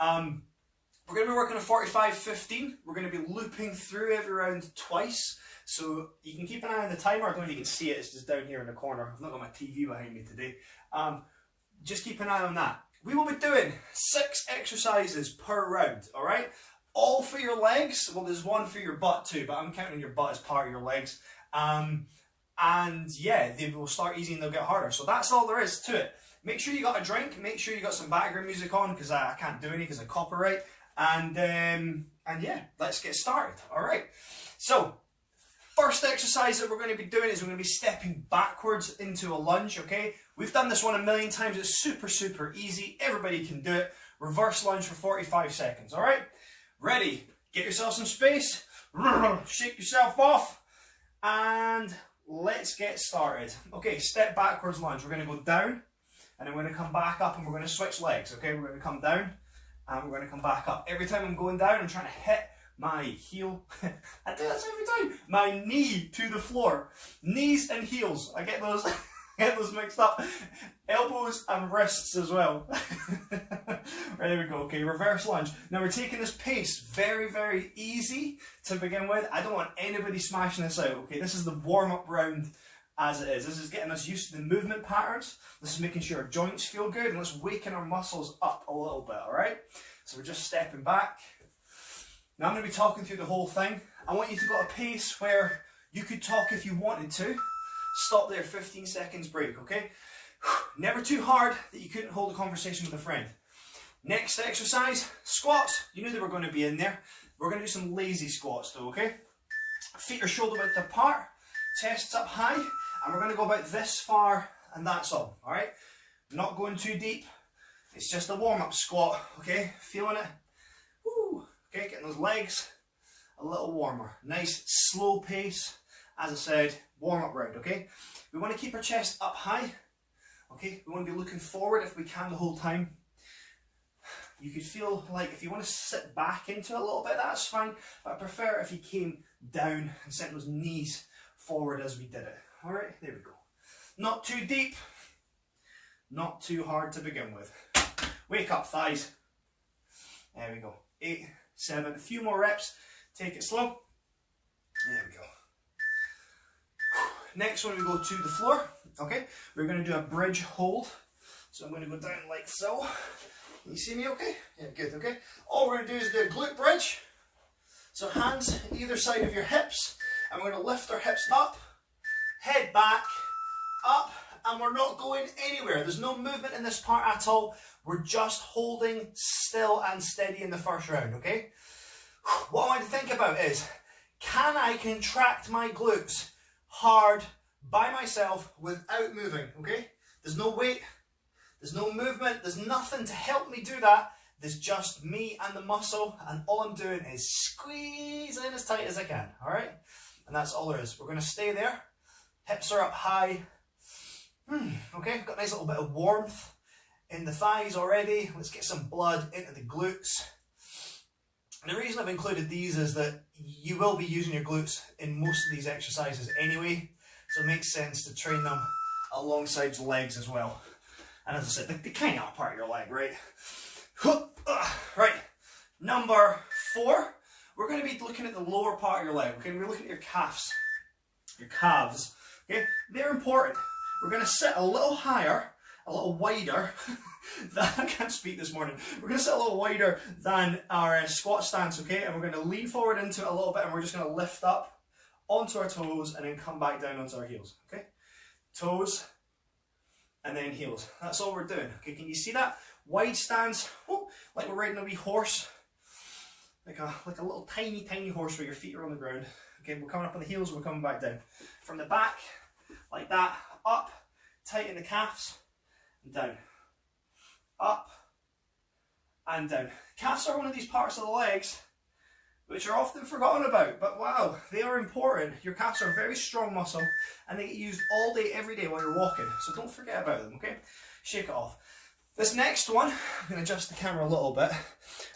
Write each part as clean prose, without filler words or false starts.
We're going to be working a 45-15. We're going to be looping through every round twice. So you can keep an eye on the timer. I don't know if you can see it. It's just down here in the corner. I've not got my TV behind me today. Just keep an eye on that. We will be doing 6 exercises per round, all right? All for your legs. Well, there's one for your butt too, but I'm counting your butt as part of your legs. And yeah, they will start easy and they'll get harder. So that's all there is to it. Make sure you got a drink. Make sure you got some background music on, because I can't do any because of copyright. And yeah, let's get started. All right. So first exercise that we're going to be doing is we're going to be stepping backwards into a lunge. Okay. We've done this one a million times. It's super, super easy. Everybody can do it. Reverse lunge for 45 seconds. All right. Ready. Get yourself some space. Shake yourself off. And let's get started. Okay. Step backwards lunge. We're going to go down and then we're going to come back up and we're going to switch legs. Okay. We're going to come down. And we're going to come back up. Every time I'm going down, I'm trying to hit my heel. I do this every time. My knee to the floor. Knees and heels. I get those, mixed up. Elbows and wrists as well. Right, there we go. Okay, reverse lunge. Now we're taking this pace very, very easy to begin with. I don't want anybody smashing this out. Okay, this is the warm-up round as it is. This is getting us used to the movement patterns. This is making sure our joints feel good, and let's waken our muscles up a little bit, all right? So we're just stepping back. Now I'm going to be talking through the whole thing. I want you to go at a pace where you could talk if you wanted to. Stop there, 15 seconds break, okay? Never too hard that you couldn't hold a conversation with a friend. Next exercise, squats. You knew they were going to be in there. We're going to do some lazy squats though, okay? Feet are shoulder width apart, chest's up high. And we're going to go about this far, and that's all right? Not going too deep. It's just a warm-up squat, okay? Feeling it? Woo! Okay, getting those legs a little warmer. Nice, slow pace. As I said, warm-up round, okay? We want to keep our chest up high, okay? We want to be looking forward if we can the whole time. You could feel like if you want to sit back into it a little bit, that's fine. But I prefer if you came down and sent those knees forward as we did it. All right, there we go. Not too deep, not too hard to begin with. Wake up, thighs. There we go. 8, 7, a few more reps. Take it slow. There we go. Next one, we go to the floor. Okay, we're going to do a bridge hold. So I'm going to go down like so. Can you see me okay? Yeah, good, okay. All we're going to do is do a glute bridge. So hands either side of your hips. And we're going to lift our hips up. Head back, up, and we're not going anywhere. There's no movement in this part at all. We're just holding still and steady in the first round, okay? What I want to think about is, can I contract my glutes hard by myself without moving, okay? There's no weight, there's no movement, there's nothing to help me do that. There's just me and the muscle, and all I'm doing is squeezing as tight as I can, all right? And that's all there is. We're going to stay there. Hips are up high. Okay, got a nice little bit of warmth in the thighs already. Let's get some blood into the glutes. And the reason I've included these is that you will be using your glutes in most of these exercises anyway, so it makes sense to train them alongside the legs as well. And as I said, they kind of are part of your leg, right? Right, number 4, we're going to be looking at the lower part of your leg. Okay, we're looking at your calves. Your calves. Okay, they're important. We're going to sit a little higher, a little wider. I can't speak this morning. We're going to sit a little wider than our squat stance, okay? And we're going to lean forward into it a little bit, and we're just going to lift up onto our toes and then come back down onto our heels, okay? Toes and then heels. That's all we're doing. Okay, can you see that? Wide stance, like we're riding a wee horse. Like a little tiny, tiny horse where your feet are on the ground. Okay, we're coming up on the heels, we're coming back down. From the back, like that, up, tighten the calves, and down. Up, and down. Calves are one of these parts of the legs which are often forgotten about, but wow, they are important. Your calves are a very strong muscle, and they get used all day, every day while you're walking, so don't forget about them, okay? Shake it off. This next one, I'm going to adjust the camera a little bit.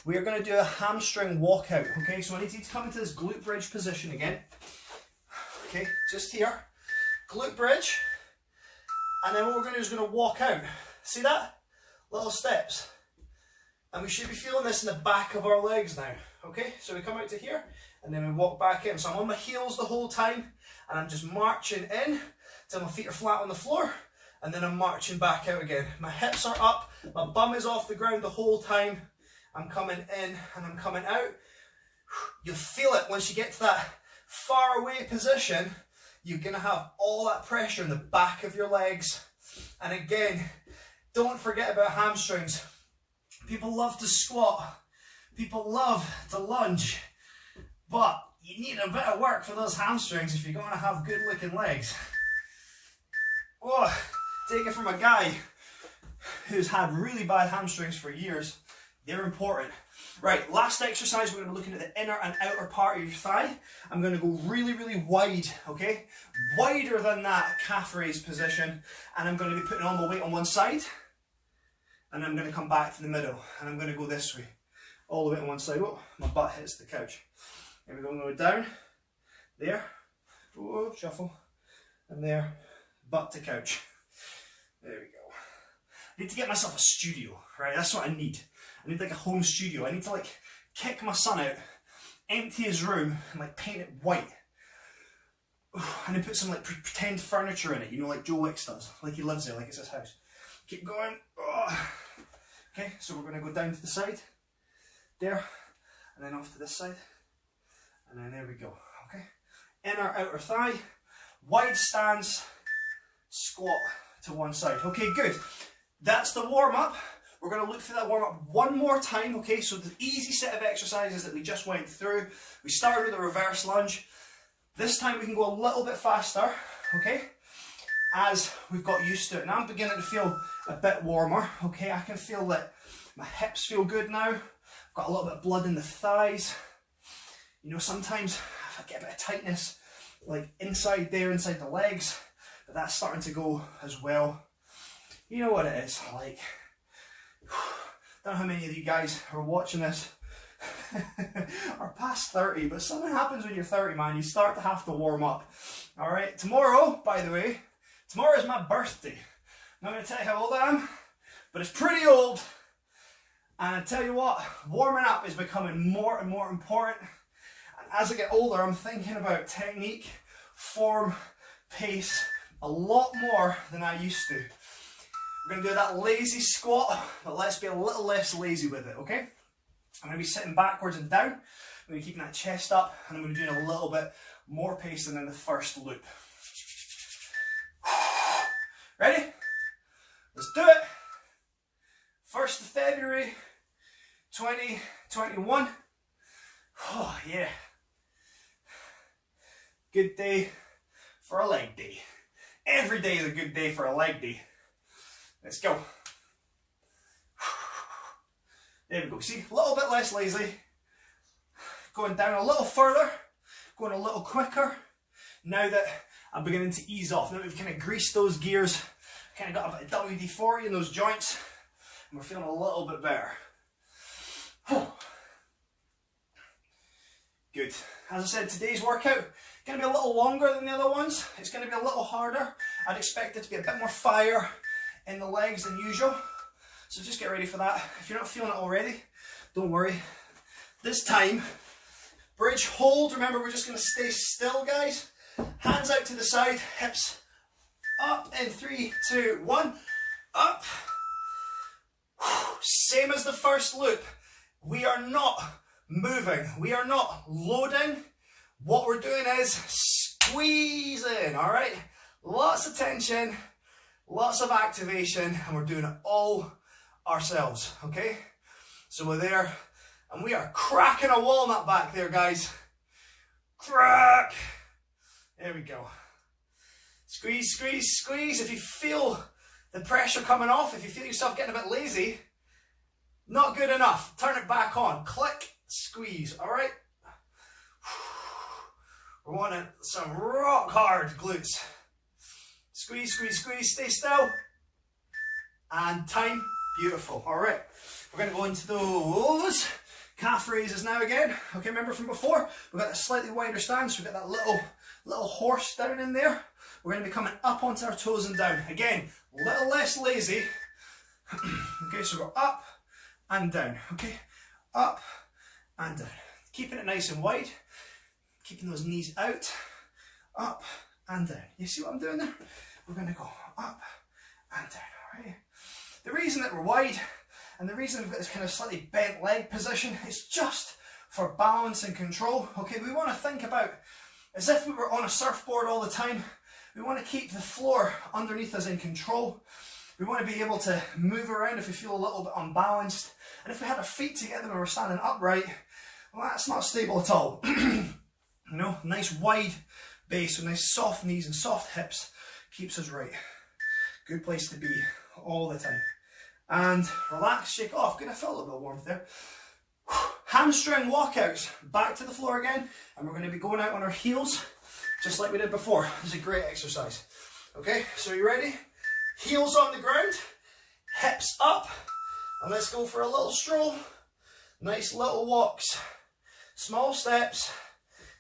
We are going to do a hamstring walkout, okay? So I need you to come into this glute bridge position again. Okay, just here. Glute bridge. And then what we're going to do is going to walk out. See that? Little steps. And we should be feeling this in the back of our legs now. Okay, so we come out to here and then we walk back in. So I'm on my heels the whole time and I'm just marching in till my feet are flat on the floor, and then I'm marching back out again. My hips are up, my bum is off the ground the whole time. I'm coming in and I'm coming out. You'll feel it once you get to that far away position. You're going to have all that pressure in the back of your legs. And again, don't forget about hamstrings. People love to squat. People love to lunge. But you need a bit of work for those hamstrings if you're going to have good looking legs. Oh, take it from a guy who's had really bad hamstrings for years. They're important. Right, last exercise, we're going to be looking at the inner and outer part of your thigh. I'm going to go really, really wide, okay? Wider than that calf raise position. And I'm going to be putting all my weight on one side. And I'm going to come back to the middle. And I'm going to go this way. All the way on one side. Oh, my butt hits the couch. Here we go, I'm going to go down. There. Oh, shuffle. And there. Butt to couch. There we go. I need to get myself a studio, right? That's what I need. I need like a home studio. I need to like kick my son out, empty his room and like paint it white. And then put some like pretend furniture in it, you know, like Joe Wicks does. Like he lives there, like it's his house. Keep going. Oh. Okay, so we're going to go down to the side. There. And then off to this side. And then there we go. Okay. Inner, outer thigh. Wide stance. Squat to one side. Okay, good. That's the warm-up. We're going to look through that warm-up one more time, okay? So the easy set of exercises that we just went through. We started with a reverse lunge. This time we can go a little bit faster, okay? As we've got used to it. Now I'm beginning to feel a bit warmer, okay? I can feel that my hips feel good now. I've got a little bit of blood in the thighs. You know, sometimes if I get a bit of tightness, like inside there, inside the legs, but that's starting to go as well. You know what it is, like, I don't know how many of you guys are watching this are past 30, but something happens when you're 30, man. You start to have to warm up. All right, tomorrow, by the way, tomorrow is my birthday. I'm not going to tell you how old I am, but it's pretty old. And I tell you what, warming up is becoming more and more important. And as I get older, I'm thinking about technique, form, pace a lot more than I used to. We're going to do that lazy squat, but let's be a little less lazy with it, okay? I'm going to be sitting backwards and down. I'm going to be keeping that chest up, and I'm going to be doing a little bit more pace than in the first loop. Ready? Let's do it. 1st of February, 2021. Oh, yeah. Good day for a leg day. Every day is a good day for a leg day. Let's go. There we go. See, a little bit less lazy. Going down a little further. Going a little quicker. Now that I'm beginning to ease off. Now we've kind of greased those gears. Kind of got a bit of WD-40 in those joints. And we're feeling a little bit better. Good. As I said, today's workout going to be a little longer than the other ones. It's going to be a little harder. I'd expect it to be a bit more fire in the legs than usual. So just get ready for that. If you're not feeling it already, don't worry. This time, bridge hold. Remember, we're just going to stay still, guys. Hands out to the side, hips up in 3, 2, 1. Up. Same as the first loop. We are not moving. We are not loading. What we're doing is squeezing, all right? Lots of tension, lots of activation, and we're doing it all ourselves, okay? So we're there, and we are cracking a walnut back there, guys. Crack. There we go. Squeeze, squeeze, squeeze. If you feel the pressure coming off, if you feel yourself getting a bit lazy, not good enough. Turn it back on. Click, squeeze, all right? We're wanting some rock hard glutes. Squeeze, squeeze, squeeze, stay still. And time, beautiful. All right, we're going to go into those calf raises now again. Okay, remember from before, we've got a slightly wider stance. We've got that little horse down in there. We're going to be coming up onto our toes and down. Again, a little less lazy. Okay, so we're up, and down, okay? Up and down. Keeping it nice and wide, keeping those knees out, up and down. You see what I'm doing there? We're going to go up and down, all right? The reason that we're wide and the reason we've got this kind of slightly bent leg position is just for balance and control, okay? We want to think about as if we were on a surfboard all the time. We want to keep the floor underneath us in control. We want to be able to move around if we feel a little bit unbalanced. And if we had our feet together when we're standing upright, well, that's not stable at all. You know, nice wide base with nice soft knees and soft hips keeps us right. Good place to be all the time. And relax, shake off. Good, I felt a little bit of warmth there. Hamstring walkouts. Back to the floor again. And we're going to be going out on our heels, just like we did before. This is a great exercise. Okay, so you ready? Heels on the ground, hips up. And let's go for a little stroll. Nice little walks. Small steps.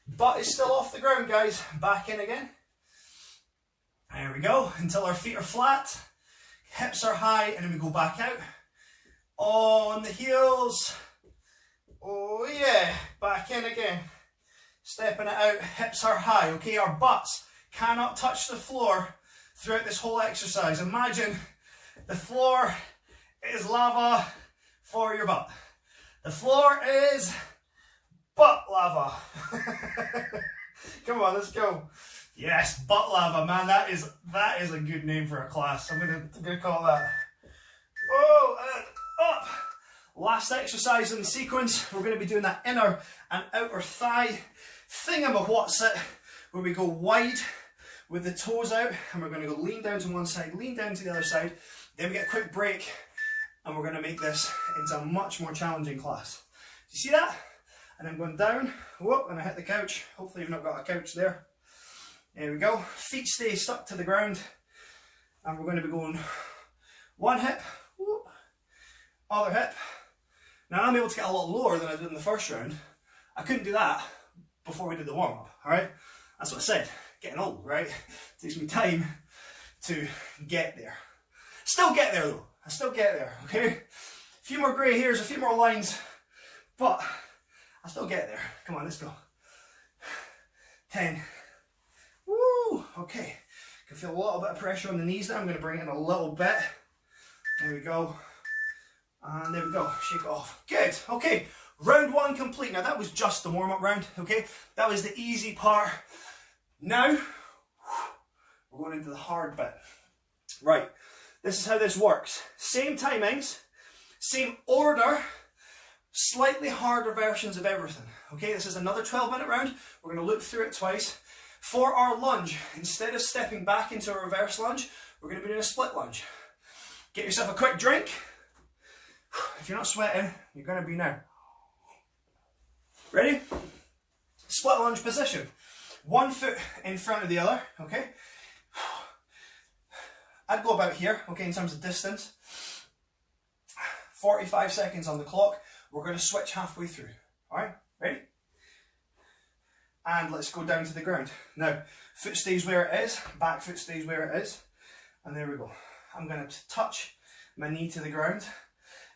Butt is still off the ground, guys. Back in again. There we go. Until our feet are flat. Hips are high, and then we go back out. On the heels. Oh yeah. Back in again. Stepping it out. Hips are high. Okay, our butts cannot touch the floor throughout this whole exercise. Imagine the floor is lava for your butt. The floor is butt lava. Come on, let's go. Yes, butt lava, man. That is a good name for a class. I'm gonna call that. Oh, and up. Last exercise in the sequence. We're going to be doing that inner and outer thigh thingamawhatsit, where we go wide with the toes out, and we're going to go lean down to one side, lean down to the other side. Then we get a quick break, and we're going to make this into a much more challenging class. Do you see that? And I'm going down, whoop, and I hit the couch. Hopefully you've not got a couch there. There we go. Feet stay stuck to the ground, and we're going to be going one hip, whoop, other hip. Now I'm able to get a lot lower than I did in the first round. I couldn't do that before we did the warm-up, alright? That's what I said, getting old, right? It takes me time to get there. Still get there though, I still get there, okay? A few more grey hairs, a few more lines, but I still get there. Come on, let's go. 10. Woo, okay. Can feel a little bit of pressure on the knees now. I'm going to bring it in a little bit. There we go. And there we go, shake it off. Good, okay. Round one complete. Now that was just the warm-up round, okay? That was the easy part. Now, we're going into the hard bit. Right, this is how this works. Same timings, same order, slightly harder versions of everything. Okay, this is another 12-minute round. We're going to loop through it twice. For our lunge, instead of stepping back into a reverse lunge, we're going to be doing a split lunge. Get yourself a quick drink. If you're not sweating, you're going to be now. Ready? Split lunge position. One foot in front of the other, okay? I'd go about here, okay, in terms of distance. 45 seconds on the clock. We're going to switch halfway through. Alright, ready? And let's go down to the ground. Now, foot stays where it is, back foot stays where it is. And there we go. I'm going to touch my knee to the ground,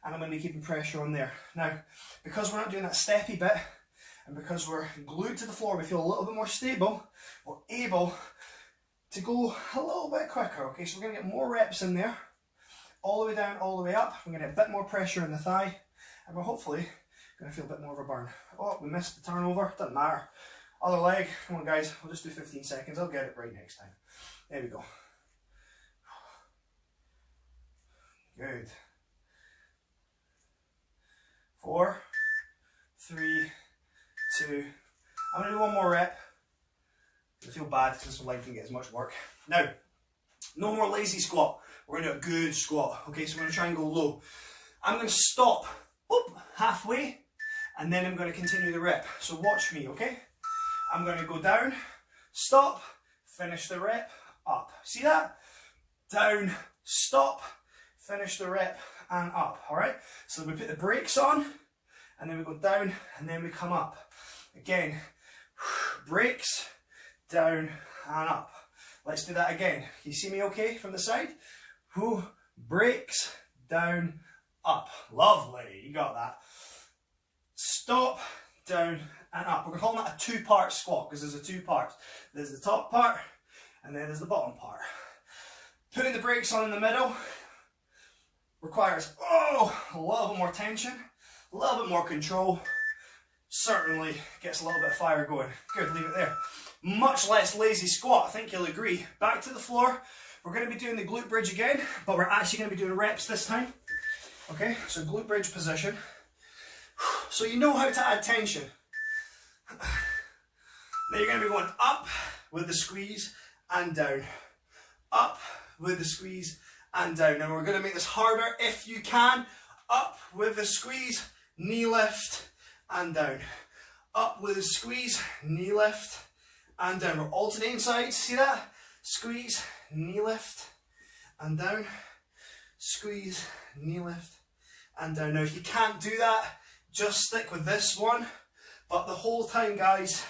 and I'm going to be keeping pressure on there. Now, because we're not doing that steppy bit, and because we're glued to the floor, we feel a little bit more stable, we're able to go a little bit quicker, okay? So we're going to get more reps in there, all the way down, all the way up. We're going to get a bit more pressure in the thigh, and we're hopefully going to feel a bit more of a burn. Oh, we missed the turnover, doesn't matter. Other leg, come on guys, we'll just do 15 seconds, I'll get it right next time. There we go. Good. 4, 3, 2. I'm going to do one more rep. I feel bad because the leg didn't get as much work. Now, no more lazy squat. We're going to do a good squat. Okay, so we're going to try and go low. I'm going to stop halfway, and then I'm going to continue the rep. So watch me, okay? I'm going to go down, stop, finish the rep, up. See that? Down, stop, finish the rep, and up. Alright? So we put the brakes on, and then we go down, and then we come up. Again, brakes, down, and up. Let's do that again. Can you see me okay from the side? Brakes, down, up. Lovely, you got that. Stop, down, and up. We're calling that a two-part squat because there's a two parts. There's the top part, and then there's the bottom part. Putting the brakes on in the middle requires, a little bit more tension, a little bit more control. Certainly gets a little bit of fire going. Good, leave it there. Much less lazy squat, I think you'll agree. Back to the floor. We're going to be doing the glute bridge again, but we're actually going to be doing reps this time. Okay, so glute bridge position. So you know how to add tension. Now you're going to be going up with the squeeze and down. Up with the squeeze and down. Now we're going to make this harder if you can. Up with the squeeze, knee lift and down. Up with the squeeze, knee lift and down. We're alternating sides, see that? Squeeze, knee lift and down. Squeeze, knee lift and down. Now if you can't do that, just stick with this one. But the whole time, guys,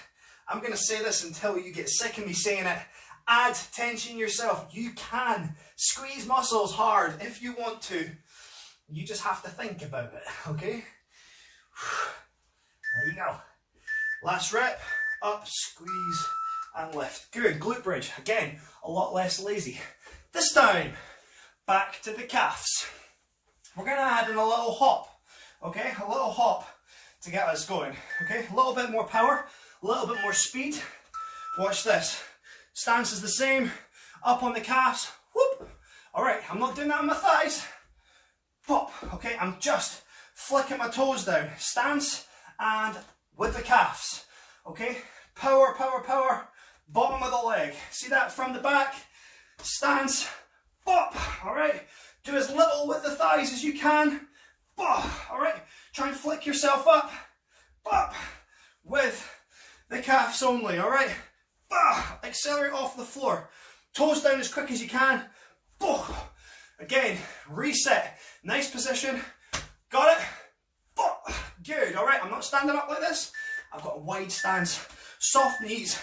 I'm going to say this until you get sick of me saying it. Add tension yourself. You can squeeze muscles hard if you want to. You just have to think about it, okay? There you go. Last rep. Up, squeeze, and lift. Good. Glute bridge. Again, a lot less lazy. This time, back to the calves. We're going to add in a little hop, okay? A little hop to get us going, okay? A little bit more power, a little bit more speed. Watch this. Stance is the same. Up on the calves. Whoop. All right, I'm not doing that on my thighs. Pop. Okay, I'm just flicking my toes down. Stance and with the calves. Okay, power, power, power. Bottom of the leg. See that from the back? Stance. Pop. All right. Do as little with the thighs as you can. Pop. All right. Try and flick yourself up. Pop. With the calves only. All right. Accelerate off the floor. Toes down as quick as you can. Again, reset. Nice position. Got it? Good. All right, I'm not standing up like this. I've got a wide stance. Soft knees,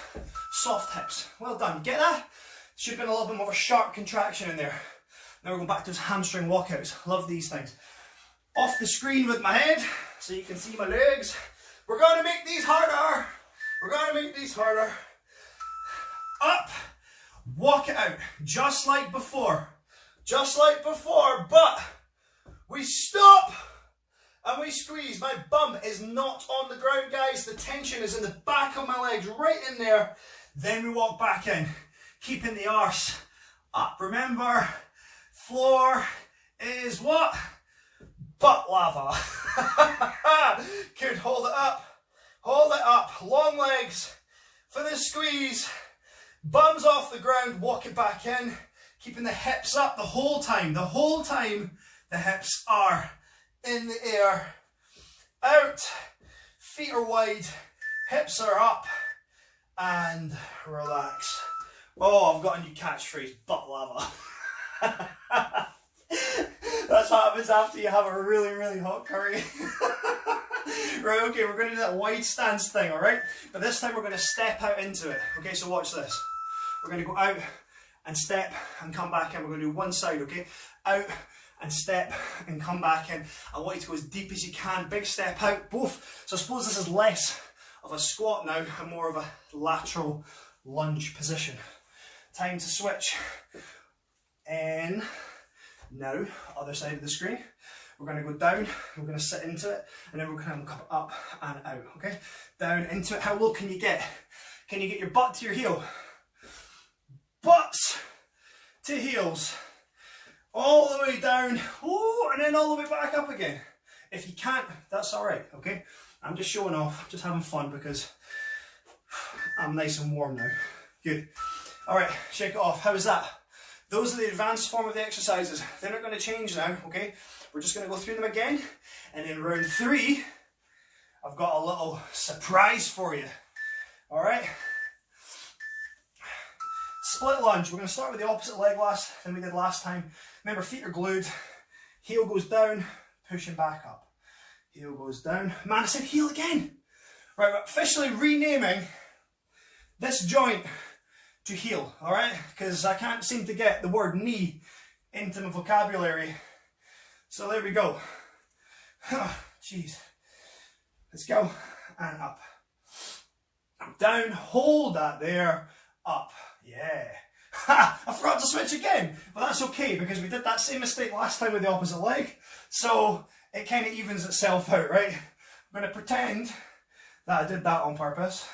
soft hips. Well done. Get that? Should have been a little bit more of a sharp contraction in there. Now we're going back to those hamstring walkouts. Love these things. Off the screen with my head so you can see my legs. We're going to make these harder. We're going to make these harder. Up, walk it out, just like before, but we stop and we squeeze. My bum is not on the ground, guys. The tension is in the back of my legs, right in there. Then we walk back in, keeping the arse up. Remember, floor is what? Butt lava. Good, hold it up, long legs for the squeeze. Bums off the ground, walk it back in, keeping the hips up the whole time. The hips are in the air. Out, feet are wide, hips are up, and relax. Oh, I've got a new catchphrase, butt lava. That's what happens after you have a really, really hot curry. Right, okay, we're going to do that wide stance thing, alright? But this time we're going to step out into it. Okay, so watch this. We're going to go out and step and come back in. We're going to do one side, okay? Out and step and come back in. I want you to go as deep as you can. Big step out, both. So I suppose this is less of a squat now and more of a lateral lunge position. Time to switch. In. Now, other side of the screen. We're going to go down, we're going to sit into it, and then we're going to come up and out, okay? Down into it. How low can you get? Can you get your butt to your heel? Butts to heels. All the way down, ooh, and then all the way back up again. If you can't, that's all right, okay? I'm just showing off, just having fun because I'm nice and warm now. Good. All right, shake it off. How is that? Those are the advanced form of the exercises. They're not going to change now, okay? We're just going to go through them again. And in round 3, I've got a little surprise for you. All right? Split lunge. We're going to start with the opposite leg than we did last time. Remember, feet are glued. Heel goes down, pushing back up. Heel goes down. Man, I said heel again. Right, we're officially renaming this joint to heel, all right? Because I can't seem to get the word knee into my vocabulary. So there we go. Jeez. Let's go. And up. Down. Hold that there. Up. Yeah. Ha! I forgot to switch again. But that's okay because we did that same mistake last time with the opposite leg. So it kind of evens itself out, right? I'm going to pretend that I did that on purpose.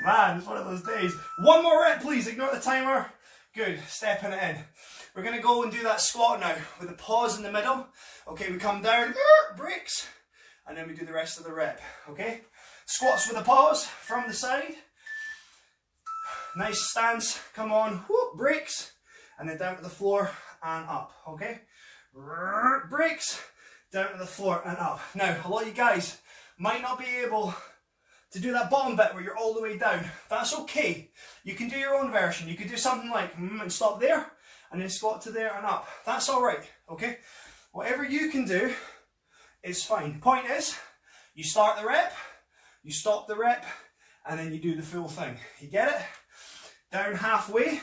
Man, it's one of those days. One more rep, please. Ignore the timer. Good. Stepping it in. We're going to go and do that squat now with a pause in the middle. Okay, we come down, breaks, and then we do the rest of the rep. Okay? Squats with a pause from the side. Nice stance. Come on. Whoop, breaks. And then down to the floor and up. Okay? Breaks. Down to the floor and up. Now, a lot of you guys might not be able to do that bottom bit where you're all the way down. That's okay. You can do your own version. You could do something like and stop there and then squat to there and up. That's all right. Okay? Whatever you can do is fine. Point is, you start the rep, you stop the rep, and then you do the full thing. You get it? Down halfway,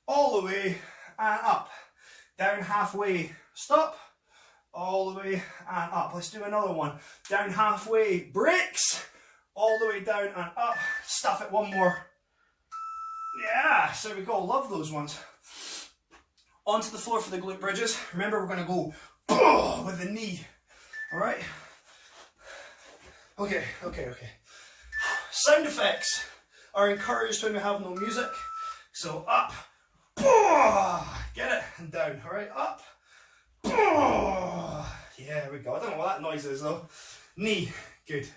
all the way, and up. Down halfway, stop, all the way, and up. Let's do another one. Down halfway, breaks, all the way down and up. Stuff it one more. Yeah, so we go. Love those ones. Onto the floor for the glute bridges. Remember, we're going to go with the knee. All right? Okay. Sound effects are encouraged when we have no music. So up, get it, and down. All right, up, yeah, there we go. I don't know what that noise is though. Knee, good.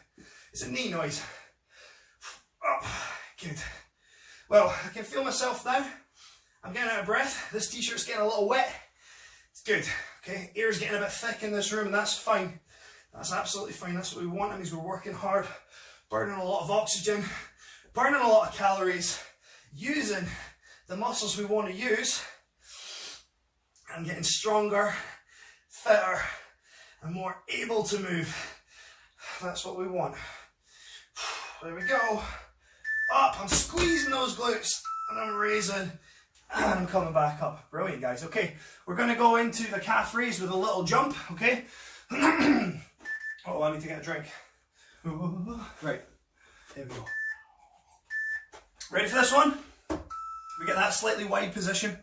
It's a knee noise. Up, good. Well, I can feel myself now. I'm getting out of breath. This t-shirt's getting a little wet. It's good. Okay, air's getting a bit thick in this room, and that's fine. That's absolutely fine. That's what we want. That means we're working hard, burning a lot of oxygen, burning a lot of calories, using the muscles we want to use, and getting stronger, fitter, and more able to move. That's what we want. There we go. Up. I'm squeezing those glutes, and I'm raising. And I'm coming back up. Brilliant, guys. Okay, we're going to go into the calf raise with a little jump, okay? Oh, I need to get a drink. Right, there we go. Ready for this one? We get that slightly wide position.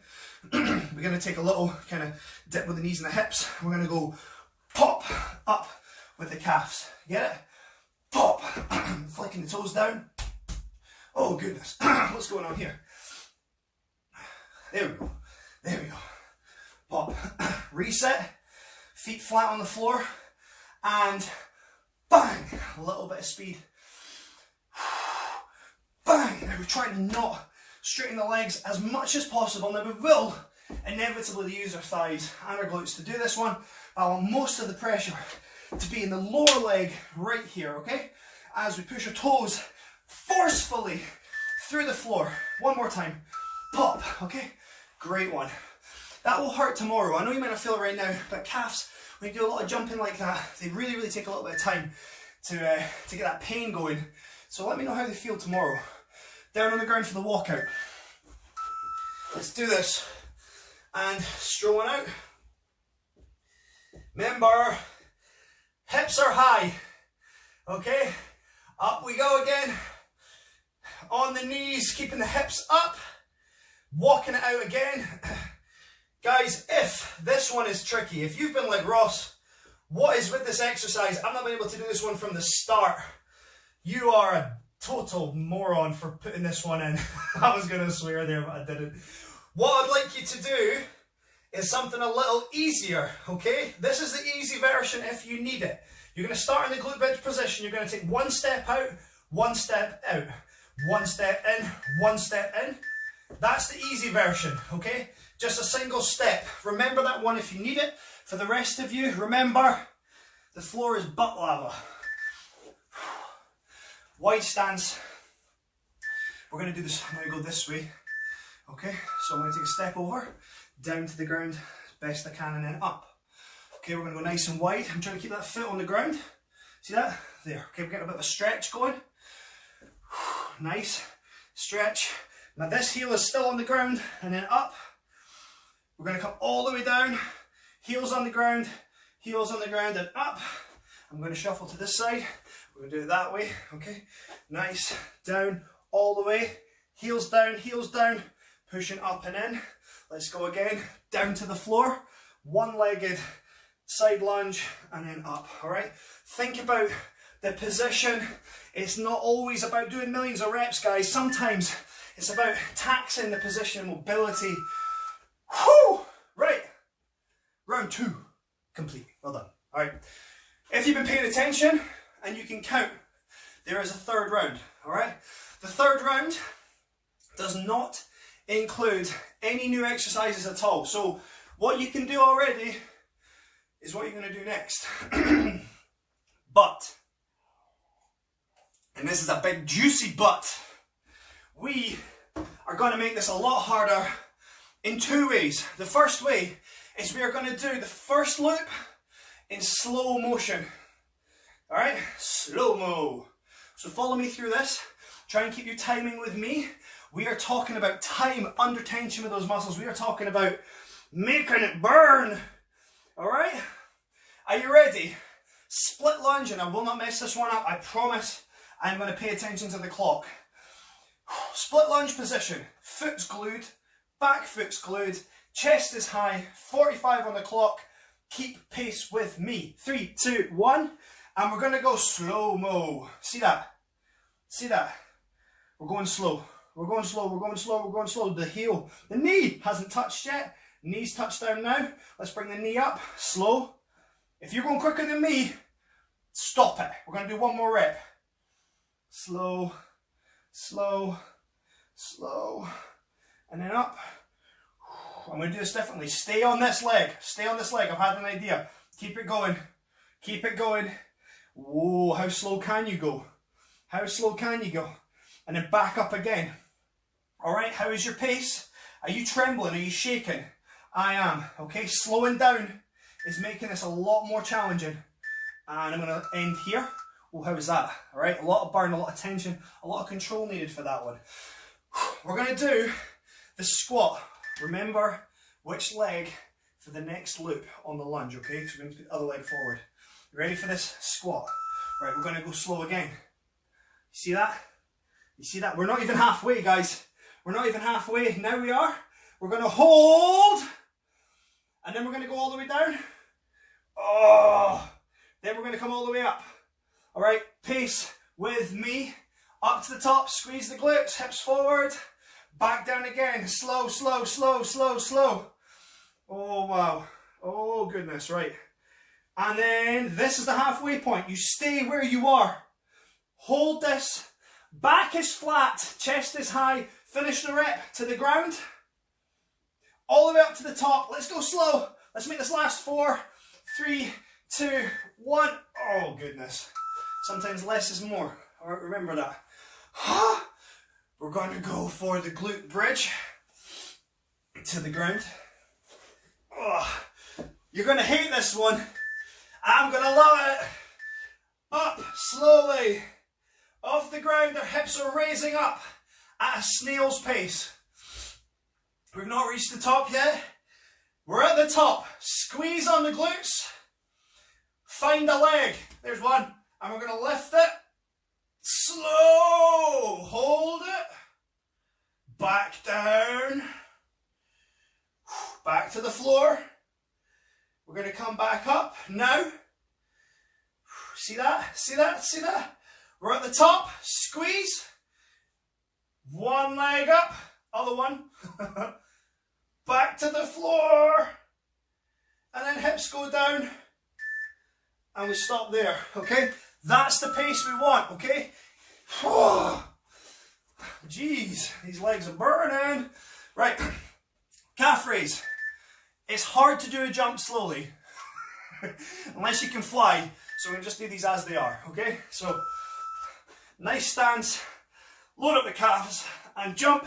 We're going to take a little kind of dip with the knees and the hips. We're going to go pop up with the calves. Get it? Pop. Flicking the toes down. Oh, goodness. What's going on here? There we go. There we go. Pop. Reset. Feet flat on the floor. And bang. A little bit of speed. Bang. Now we're trying to not straighten the legs as much as possible. Now we will inevitably use our thighs and our glutes to do this one. I want most of the pressure to be in the lower leg right here, okay? As we push our toes forcefully through the floor. One more time. Pop, okay? Great one. That will hurt tomorrow. I know you might not feel it right now, but calves, when you do a lot of jumping like that, they really, really take a little bit of time to get that pain going. So let me know how they feel tomorrow. Down on the ground for the walkout. Let's do this. And strolling out. Remember, hips are high. Okay? Up we go again. On the knees, keeping the hips up. Walking it out again. Guys, if this one is tricky, if you've been like, Ross, what is with this exercise? I've not been able to do this one from the start. You are a total moron for putting this one in. I was going to swear there, but I didn't. What I'd like you to do is something a little easier, okay? This is the easy version if you need it. You're going to start in the glute bridge position. You're going to take one step out, one step out. One step in, one step in. That's the easy version, okay? Just a single step. Remember that one if you need it. For the rest of you, remember, the floor is butt lava. Wide stance. We're going to do this, I'm going to go this way. Okay, so I'm going to take a step over, down to the ground as best I can, and then up. Okay, we're going to go nice and wide. I'm trying to keep that foot on the ground. See that? There. Okay, we're getting a bit of a stretch going. Nice. Stretch. Now this heel is still on the ground, and then up. We're going to come all the way down. Heels on the ground. heels on the ground and up. I'm going to shuffle to this side. We're going to do it that way, okay? Nice, down, all the way. Heels down, pushing up and in. Let's go again, down to the floor. One-legged side lunge and then up, all right? Think about the position. It's not always about doing millions of reps, guys. Sometimes it's about taxing the position, mobility. Whew! Right, round 2 complete. Well done. All right. If you've been paying attention and you can count, there is a third round. All right. The third round does not include any new exercises at all. So what you can do already is what you're going to do next. But, and this is a big juicy but, we are going to make this a lot harder in 2 ways. The first way is we are going to do the first loop in slow motion. All right, slow-mo. So follow me through this. Try and keep your timing with me. We are talking about time under tension with those muscles. We are talking about making it burn. All right, are you ready? Split lunge, and I will not mess this one up, I promise. I'm going to pay attention to the clock. Split lunge position, foot's glued, back foot's glued, chest is high, 45 on the clock. Keep pace with me. 3, 2, 1, and we're going to go slow-mo. See that? See that? We're going slow. We're going slow. We're going slow. We're going slow. The heel, the knee hasn't touched yet. Knee's touched down now. Let's bring the knee up. Slow. If you're going quicker than me, stop it. We're going to do one more rep. Slow, slow, slow, and then up. I'm going to do this differently. Stay on this leg. Stay on this leg. I've had an idea. Keep it going. Keep it going. Whoa, how slow can you go? How slow can you go? And then back up again. All right, how is your pace? Are you trembling? Are you shaking? I am. Okay, slowing down is making this a lot more challenging. And I'm going to end here. Oh, how was that? All right, a lot of burn, a lot of tension, a lot of control needed for that one. We're going to do the squat. Remember which leg for the next loop on the lunge, okay? So we're going to put the other leg forward. You ready for this squat? Right, we're going to go slow again. You see that? You see that? We're not even halfway, guys. We're not even halfway. Now we are. We're going to hold. And then we're going to go all the way down. Oh. Then we're going to come all the way up. All right, pace with me. Up to the top, squeeze the glutes, hips forward. Back down again. Slow, slow, slow, slow, slow. Oh, wow. Oh, goodness, right. And then this is the halfway point. You stay where you are. Hold this. Back is flat, chest is high. Finish the rep to the ground. All the way up to the top. Let's go slow. Let's make this last 4, 3, 2, 1. Oh, goodness. Sometimes less is more. All right, remember that. We're going to go for the glute bridge to the ground. Oh, you're going to hate this one. I'm going to love it. Up slowly. Off the ground, our hips are raising up at a snail's pace. We've not reached the top yet. We're at the top. Squeeze on the glutes. Find a leg. There's one. And we're going to lift it. Slow. Hold it. Back down. Back to the floor. We're going to come back up now. See that? See that? See that? We're at the top. Squeeze. One leg up. Other one. Back to the floor. And then hips go down. And we stop there. Okay? That's the pace we want. Okay? Jeez. These legs are burning. Right. Calf raise. It's hard to do a jump slowly. Unless you can fly. So we can just do these as they are. Okay? So, nice stance. Load up the calves. And jump.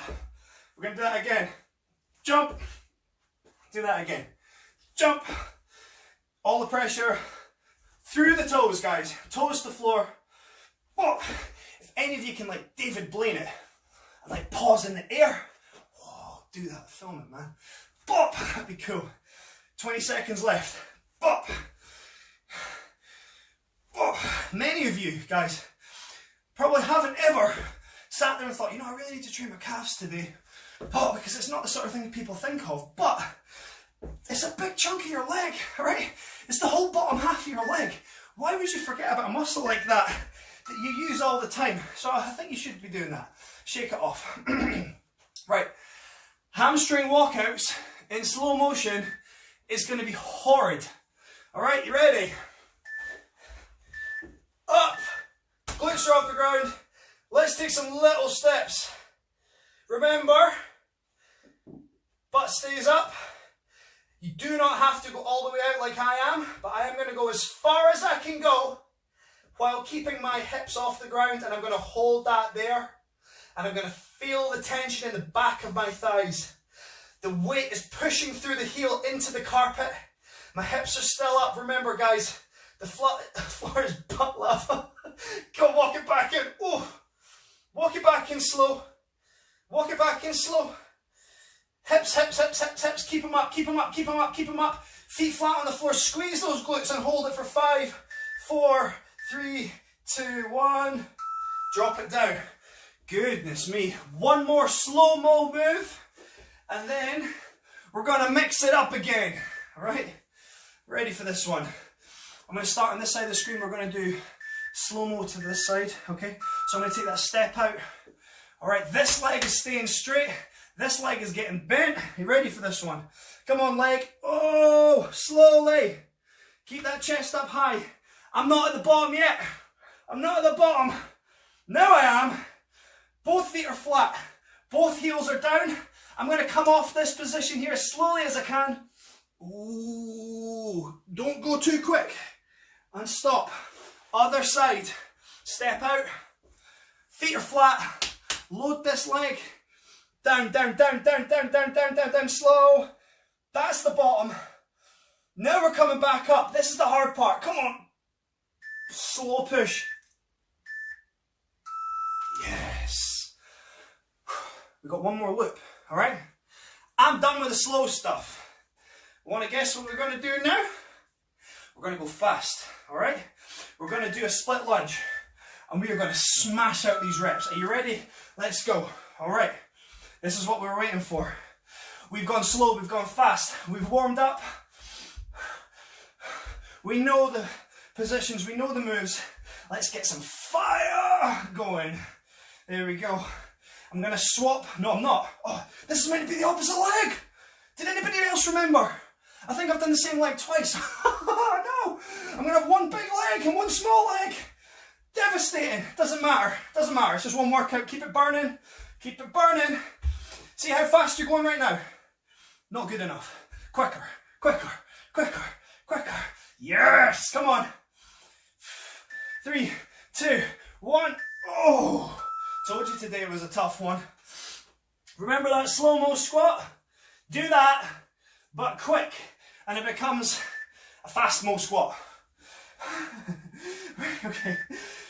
We're going to do that again. Jump. Do that again. Jump. All the pressure through the toes, guys. Toes to floor. Oh, if any of you can like David Blaine it and like pause in the air, oh, do that. Film it, man. Bop. That'd be cool. 20 seconds left. Bop. many of you guys probably haven't ever sat there and thought, you know, I really need to train my calves today. Oh, because it's not the sort of thing that people think of, but it's a big chunk of your leg, right? It's the whole bottom half of your leg. Why would you forget about a muscle like that you use all the time? So I think you should be doing that. Shake it off. Right, hamstring walkouts in slow motion is going to be horrid. All right, you ready? Up, glutes are off the ground. Let's take some little steps. Remember, butt stays up. You do not have to go all the way out like I am, but I am going to go as far as I can go while keeping my hips off the ground, and I'm going to hold that there, and I'm going to feel the tension in the back of my thighs. The weight is pushing through the heel into the carpet. My hips are still up. Remember, guys, the floor is butt level. Go, walk it back in. Oh, walk it back in slow. Walk it back in slow. Hips, hips, hips, hips, hips. Keep them up, keep them up, keep them up, keep them up. Feet flat on the floor. Squeeze those glutes and hold it for 5, 4, 3, 2, 1. Drop it down. Goodness me. One more slow-mo move. And then we're going to mix it up again. All right? Ready for this one. I'm going to start on this side of the screen. We're going to do slow-mo to this side. Okay? So I'm going to take that step out. All right, this leg is staying straight. This leg is getting bent. You ready for this one? Come on, leg. Oh, slowly. Keep that chest up high. I'm not at the bottom yet. I'm not at the bottom. Now I am. Both feet are flat. Both heels are down. I'm going to come off this position here as slowly as I can. Ooh, don't go too quick. And stop. Other side. Step out. Feet are flat. Load this leg. Down, down, down, down, down, down, down, down, down, slow. That's the bottom. Now we're coming back up. This is the hard part. Come on. Slow push. Yes. We've got one more loop, all right? I'm done with the slow stuff. Want to guess what we're going to do now? We're going to go fast, all right? We're going to do a split lunge. And we are going to smash out these reps. Are you ready? Let's go. All right. This is what we were waiting for. We've gone slow. We've gone fast. We've warmed up. We know the positions. We know the moves. Let's get some fire going. There we go. I'm going to swap. No, I'm not. Oh, this is meant to be the opposite leg. Did anybody else remember? I think I've done the same leg twice. No. I'm going to have one big leg and one small leg. Devastating. Doesn't matter. Doesn't matter. It's just one workout. Keep it burning. Keep it burning. See how fast you're going right now? Not good enough. Quicker. Quicker. Quicker. Quicker. Yes. Come on. 3, 2, 1. Oh. Told you today was a tough one. Remember that slow-mo squat? Do that, but quick. And it becomes a fast-mo squat. Okay.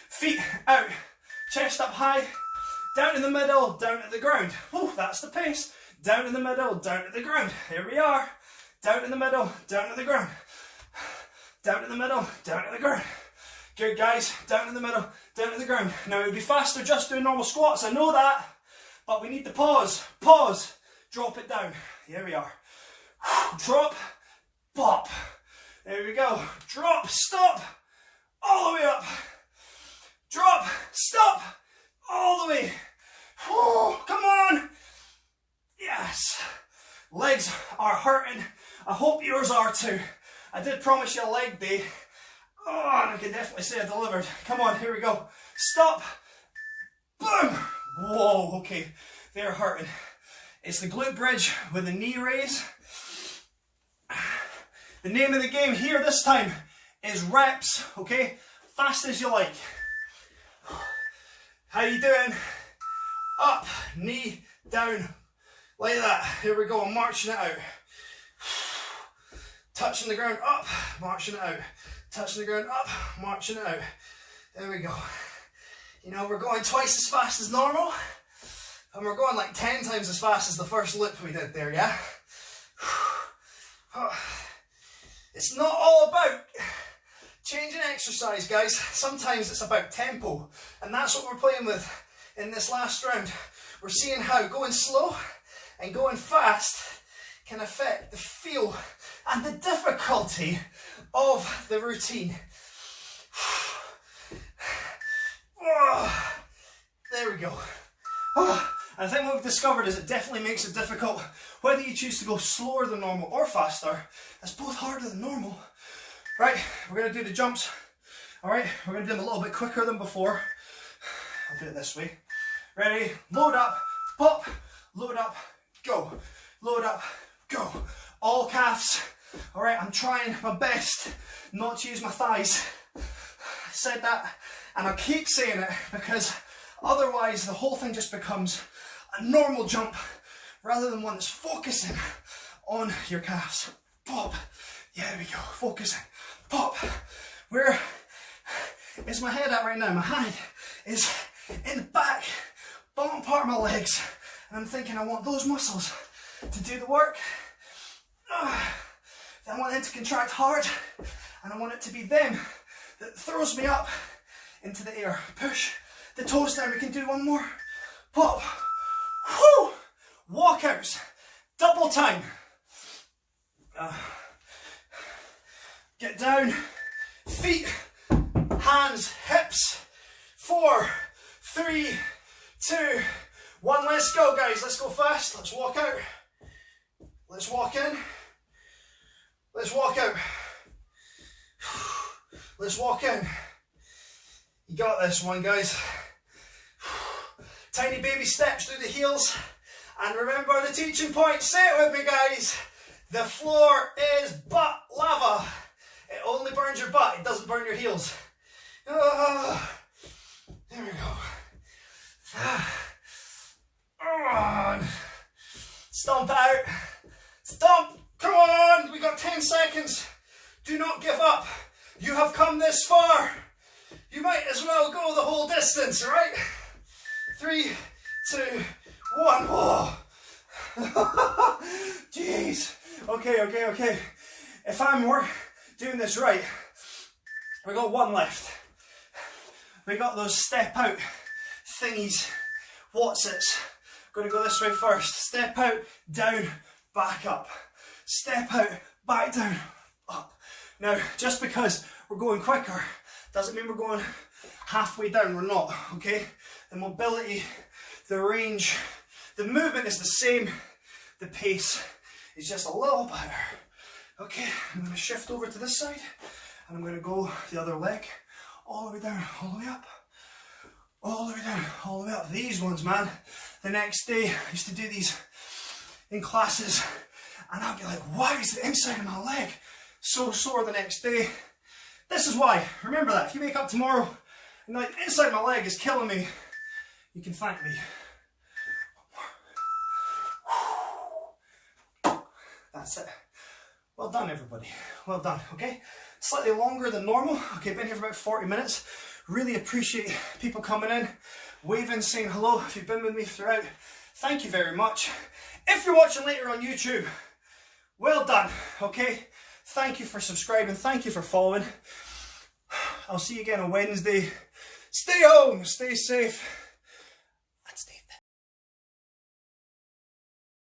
Feet out, chest up high, down in the middle, down at the ground. Oh, that's the pace. Down in the middle, down at the ground. Here we are. Down in the middle, down at the ground. Down in the middle, down at the ground. Good, guys. Down in the middle, down at the ground. Now, it would be faster just doing normal squats. I know that. But we need to pause. Pause. Drop it down. Here we are. Drop. Pop. There we go. Drop. Stop. All the way up. Drop. Stop. All the way. Oh, come on. Yes. Legs are hurting. I hope yours are too. I did promise you a leg day. Oh, and I can definitely say I delivered. Come on, here we go. Stop. Boom. Whoa, okay. They're hurting. It's the glute bridge with the knee raise. The name of the game here this time is reps, okay? Fast as you like. How you doing? Up, knee, down, like that. Here we go, I'm marching it out. Touching the ground, up, marching it out. Touching the ground, up, marching it out. There we go. You know, we're going twice as fast as normal. And we're going like 10 times as fast as the first loop we did there, yeah? It's not all about Changing exercise, guys. Sometimes it's about tempo, and that's what we're playing with in this last round. We're seeing how going slow and going fast can affect the feel and the difficulty of the routine. There we go. And I think what we've discovered is it definitely makes it difficult. Whether you choose to go slower than normal or faster, it's both harder than normal. Right, we're going to do the jumps. Alright, we're going to do them a little bit quicker than before. I'll do it this way. Ready, load up, pop, load up, go. Load up, go. All calves. Alright, I'm trying my best not to use my thighs. I said that, and I'll keep saying it because otherwise the whole thing just becomes a normal jump rather than one that's focusing on your calves. Pop. Yeah, there we go. Focusing. Pop. Where is my head at right now? My hand is in the back, bottom part of my legs, and I'm thinking I want those muscles to do the work. I want them to contract hard, and I want it to be them that throws me up into the air. Push the toes down. We can do one more. Pop. Whoo! Walkouts. Double time. Get down. Feet, hands, hips. 4, 3, 2, 1. Let's go, guys. Let's go fast. Let's walk out. Let's walk in. Let's walk out. Let's walk in. You got this one, guys. Tiny baby steps through the heels. And remember the teaching point. Say it with me, guys. The floor is butt lava. It only burns your butt. It doesn't burn your heels. There we go. Stomp out. Stomp. Come on. We got 10 seconds. Do not give up. You have come this far. You might as well go the whole distance, right? 3, 2, 1. Oh. Jeez. Okay. If I'm doing this right, we got one left. We got those step out thingies. What's it? Going to go this way first. Step out, down, back up. Step out, back down, up. Now, just because we're going quicker doesn't mean we're going halfway down. We're not, okay? The mobility, the range, the movement is the same. The pace is just a little better. Okay, I'm going to shift over to this side and I'm going to go the other leg all the way down, all the way up, all the way down, all the way up. These ones, man, the next day I used to do these in classes and I'd be like, why is the inside of my leg so sore the next day? This is why. Remember that. If you wake up tomorrow and like, the inside of my leg is killing me, you can thank me. That's it. Well done, everybody. Well done, okay? Slightly longer than normal. Okay, been here for about 40 minutes. Really appreciate people coming in, waving, saying hello. If you've been with me throughout, thank you very much. If you're watching later on YouTube, well done, okay? Thank you for subscribing. Thank you for following. I'll see you again on Wednesday. Stay home, stay safe.